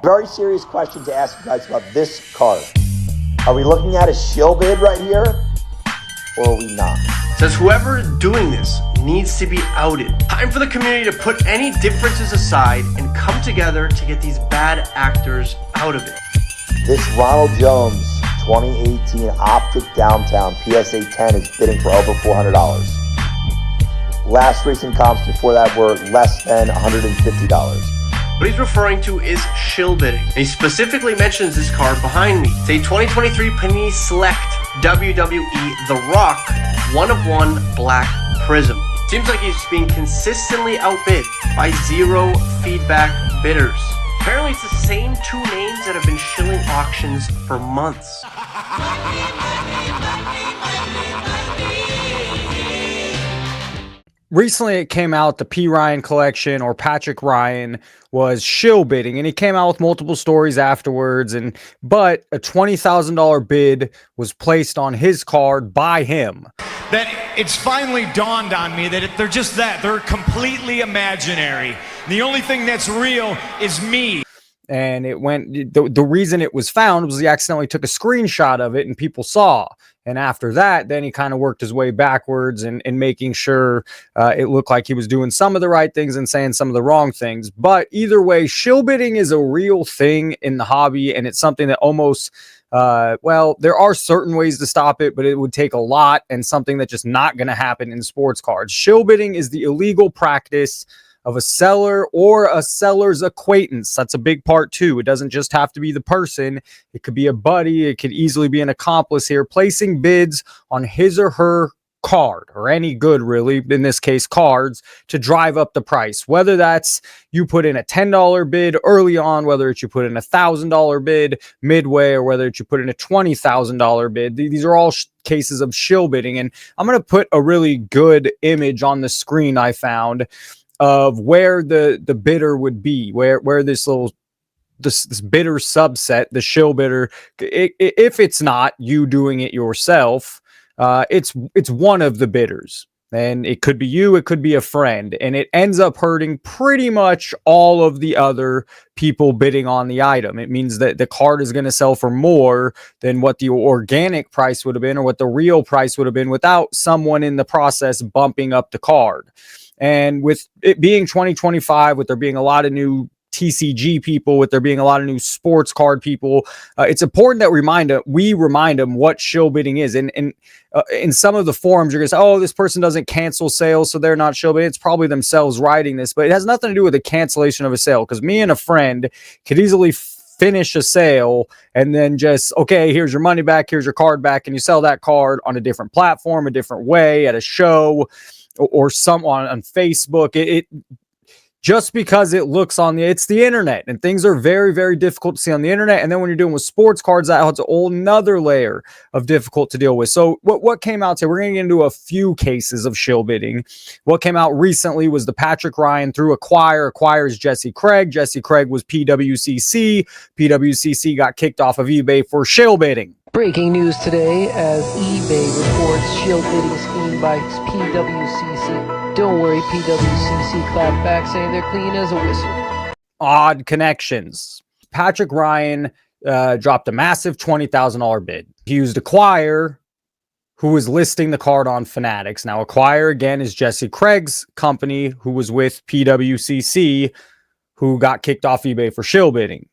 Very serious question to ask you guys about this card. Are we looking at a shill bid right here, or are we not? Says whoever is doing this needs to be outed. Time for the community to put any differences aside and come together to get these bad actors out of it. This Ronald Jones 2018 Optic Downtown PSA 10 is bidding for over $400. Last recent comps before that were less than $150. What he's referring to is shill bidding. And he specifically mentions this card behind me. It's a 2023 Panini Select WWE The Rock 1/1 Black Prism. Seems like he's being consistently outbid by zero feedback bidders. Apparently it's the same two names that have been shilling auctions for months. Recently, it came out the P. Ryan collection, or Patrick Ryan, was shill bidding, and he came out with multiple stories afterwards. But a $20,000 bid was placed on his card by him. That it's finally dawned on me that they're just that. They're completely imaginary. The only thing that's real is me. And it went, the reason it was found was he accidentally took a screenshot of it and people saw. And after that, then he kind of worked his way backwards and making sure it looked like he was doing some of the right things and saying some of the wrong things. But either way, shill bidding is a real thing in the hobby, and it's something that almost, well, there are certain ways to stop it, but it would take a lot, and something that's just not going to happen in sports cards. Shill bidding is the illegal practice of a seller or a seller's acquaintance. That's a big part too. It doesn't just have to be the person. It could be a buddy. It could easily be an accomplice here, placing bids on his or her card, or any good, really, in this case cards, to drive up the price. Whether that's you put in a $10 bid early on, whether it's you put in a $1,000 bid midway, or whether it's you put in a $20,000 bid. These are all cases of shill bidding. And I'm going to put a really good image on the screen I found of where the bidder would be, where this little this bidder subset, the shill bidder, if it's not you doing it yourself, it's one of the bidders. And it could be you, it could be a friend, and it ends up hurting pretty much all of the other people bidding on the item. It means that the card is going to sell for more than what the organic price would have been, or what the real price would have been, without someone in the process bumping up the card. And with it being 2025, with there being a lot of new TCG people, with there being a lot of new sports card people, it's important that we remind them what shill bidding is. And in some of the forums, you're going to say, oh, this person doesn't cancel sales, so they're not shill bidding. It's probably themselves writing this, but it has nothing to do with the cancellation of a sale, because me and a friend could easily finish a sale and then just, okay, here's your money back, here's your card back, and you sell that card on a different platform, a different way, at a show, or someone on Facebook. It just because it looks it's the internet, and things are very, very difficult to see on the internet. And then when you're dealing with sports cards, that adds a whole nother layer of difficult to deal with. So what came out today, we're going to get into a few cases of shill bidding. What came out recently was the Patrick Ryan through Acquire. Acquire's Jesse Craig. Jesse Craig was PWCC. PWCC got kicked off of eBay for shill bidding. Breaking news today as eBay reports shill bidding scheme by PWCC. Don't worry, PWCC clapped back saying they're clean as a whistle. Odd connections. Patrick Ryan dropped a massive $20,000 bid. He used Acquire, who was listing the card on Fanatics. Now, Acquire, again, is Jesse Craig's company, who was with PWCC, who got kicked off eBay for shill bidding.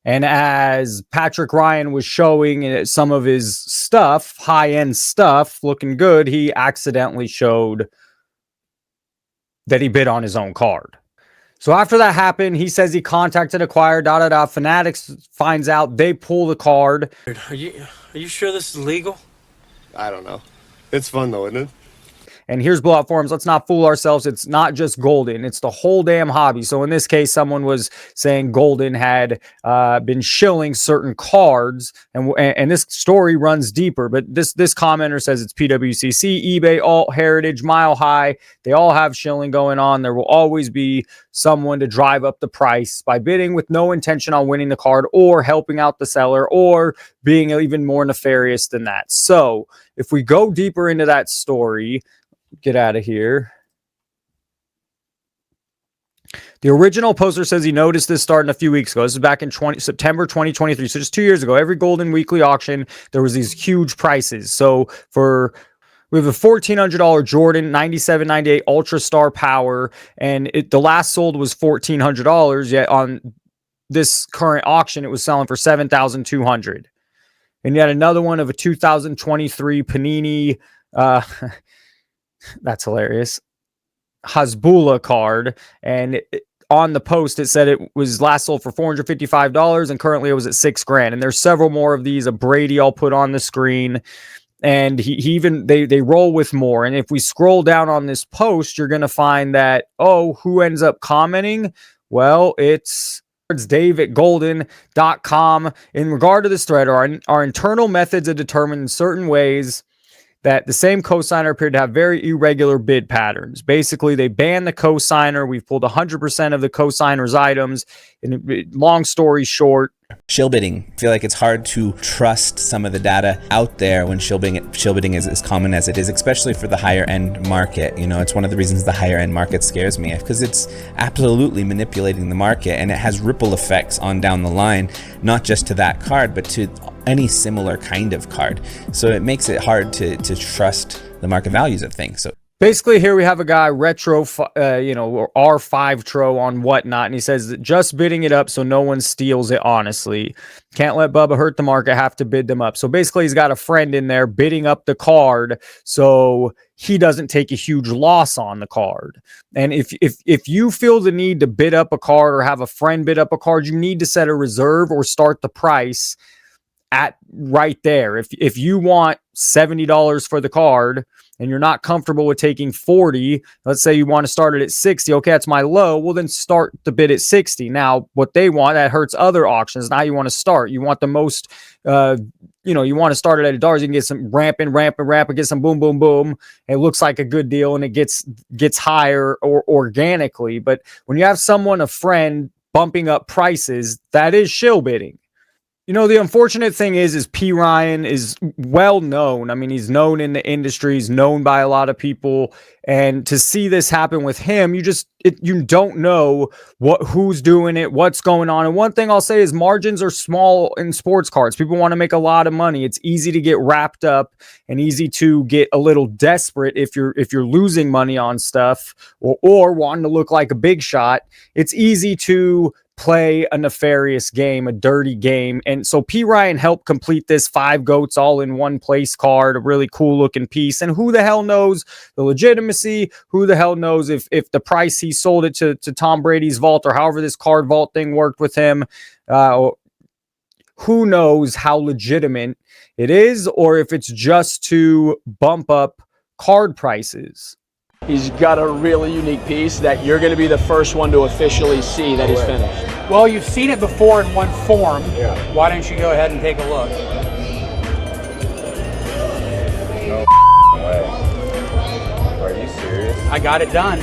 And as Patrick Ryan was showing some of his stuff, high-end stuff, looking good, he accidentally showed that he bid on his own card. So after that happened, he says he contacted Acquire, Fanatics finds out, they pull the card. Are you sure this is legal? I don't know. It's fun though, isn't it? And here's Blowout Forums. Let's not fool ourselves. It's not just Golden. It's the whole damn hobby. So in this case, someone was saying Golden had been shilling certain cards. And this story runs deeper. But this commenter says it's PWCC, eBay, Alt, Heritage, Mile High. They all have shilling going on. There will always be someone to drive up the price by bidding with no intention on winning the card or helping out the seller or being even more nefarious than that. So if we go deeper into that story, get out of here. The original poster says he noticed this starting a few weeks ago. This is back in September 2023. So just 2 years ago, every Golden Weekly auction, there was these huge prices. So we have a $1,400 Jordan 9798 Ultra Star Power, and the last sold was $1,400. Yet on this current auction, it was selling for $7,200. And yet another one of a 2023 Panini, that's hilarious, Hasbulla card, and on the post it said it was last sold for $455, and currently it was at $6,000. And there's several more of these. A Brady I'll put on the screen. And he even they roll with more. And if we scroll down on this post, you're going to find that, who ends up commenting? Well, it's Dave at golden.com. In regard to this thread, our internal methods are determined in certain ways that the same cosigner appeared to have very irregular bid patterns. Basically, they banned the cosigner. We've pulled 100% of the cosigner's items. And long story short, shill bidding. I feel like it's hard to trust some of the data out there when shill bidding is as common as it is, especially for the higher end market. You know, it's one of the reasons the higher end market scares me, because it's absolutely manipulating the market, and it has ripple effects on down the line, not just to that card, but to any similar kind of card. So it makes it hard to trust the market values of things. So basically, here we have a guy retro, or R5 tro on whatnot, and he says that just bidding it up so no one steals it. Honestly, can't let Bubba hurt the market. Have to bid them up. So basically, he's got a friend in there bidding up the card so he doesn't take a huge loss on the card. And if you feel the need to bid up a card or have a friend bid up a card, you need to set a reserve or start the price at right there. If you want $70 for the card and you're not comfortable with taking 40, let's say you want to start it at 60. Okay, that's my low. Well, then start the bid at 60. Now, what they want, that hurts other auctions. Now you want to start. You want the most, you want to start it at $1. You can get some ramp and get some boom, boom, boom. It looks like a good deal and it gets higher or organically. But when you have a friend bumping up prices, that is shill bidding. You know, the unfortunate thing is P. Ryan is well known. I mean, he's known in the industry. He's known by a lot of people. And to see this happen with him, you don't know who's doing it, what's going on. And one thing I'll say is margins are small in sports cards. People want to make a lot of money. It's easy to get wrapped up and easy to get a little desperate if you're losing money on stuff or wanting to look like a big shot. It's easy to play a nefarious game, a dirty game. And so P. Ryan helped complete this 5 goats all in one place card, a really cool looking piece. And who the hell knows the legitimacy? Who the hell knows if the price he sold it to Tom Brady's vault, or however this card vault thing worked with him, who knows how legitimate it is, or if it's just to bump up card prices. He's got a really unique piece that you're going to be the first one to officially see that he's finished. Well, you've seen it before in one form. Yeah. Why don't you go ahead and take a look? No way. Are you serious? I got it done.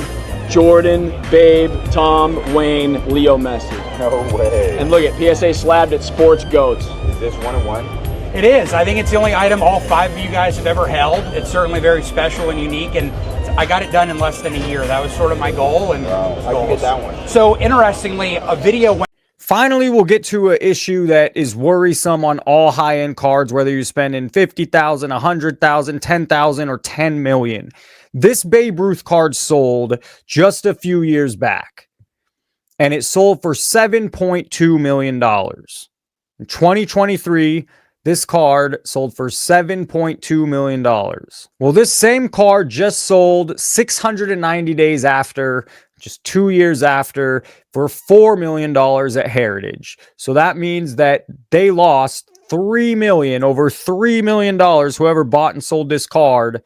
Jordan, Babe, Tom, Wayne, Leo, Messi. No way. And look at PSA slabbed at Sports Goats. Is this 1-1? It is. I think it's the only item all 5 of you guys have ever held. It's certainly very special and unique, and I got it done in less than a year. That was sort of my goal. And I can get that one. So interestingly, a video went. Finally, we'll get to an issue that is worrisome on all high-end cards, whether you're spending $50,000, $100,000, $10,000, or $10 million. This Babe Ruth card sold just a few years back, and it sold for $7.2 million. In 2023, this card sold for $7.2 million. Well, this same card just sold 690 days after, just 2 years after, for $4 million at Heritage. So that means that they lost $3 million, over $3 million, whoever bought and sold this card.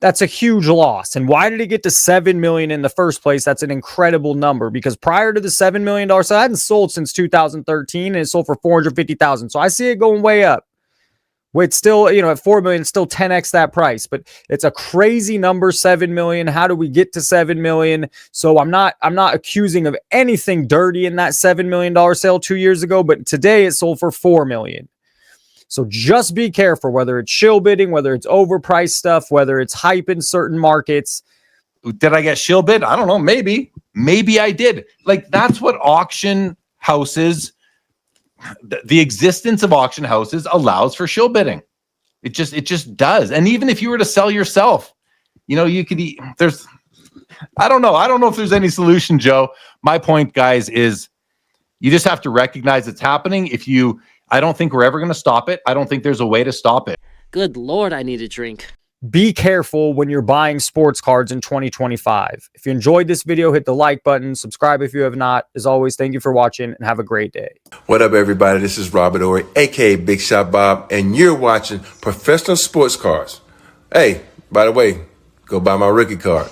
That's a huge loss. And why did it get to $7 million in the first place? That's an incredible number, because prior to the $7 million, so I hadn't sold since 2013, and it sold for $450,000. So I see it going way up. It's still, at $4 million, it's still 10x that price, but it's a crazy number, $7 million. How do we get to $7 million? So I'm not accusing of anything dirty in that $7 million sale 2 years ago, but today it sold for $4 million. So just be careful, whether it's shill bidding, whether it's overpriced stuff, whether it's hype in certain markets. Did I get shill bid? I don't know. Maybe Maybe I did. Like, that's what auction houses, the existence of auction houses allows for shill bidding. It just does. And even if you were to sell yourself, you could I don't know if there's any solution, Joe. My point, guys, is you just have to recognize it's happening. I don't think we're ever going to stop it. I don't think there's a way to stop it. Good Lord, I need a drink. Be careful when you're buying sports cards in 2025. If you enjoyed this video, hit the like button, subscribe if you have not. As always, thank you for watching and have a great day. What up, everybody? This is Robert Ory, aka Big Shot Bob, and you're watching Professional Sports Cards. Hey, by the way, go buy my rookie card.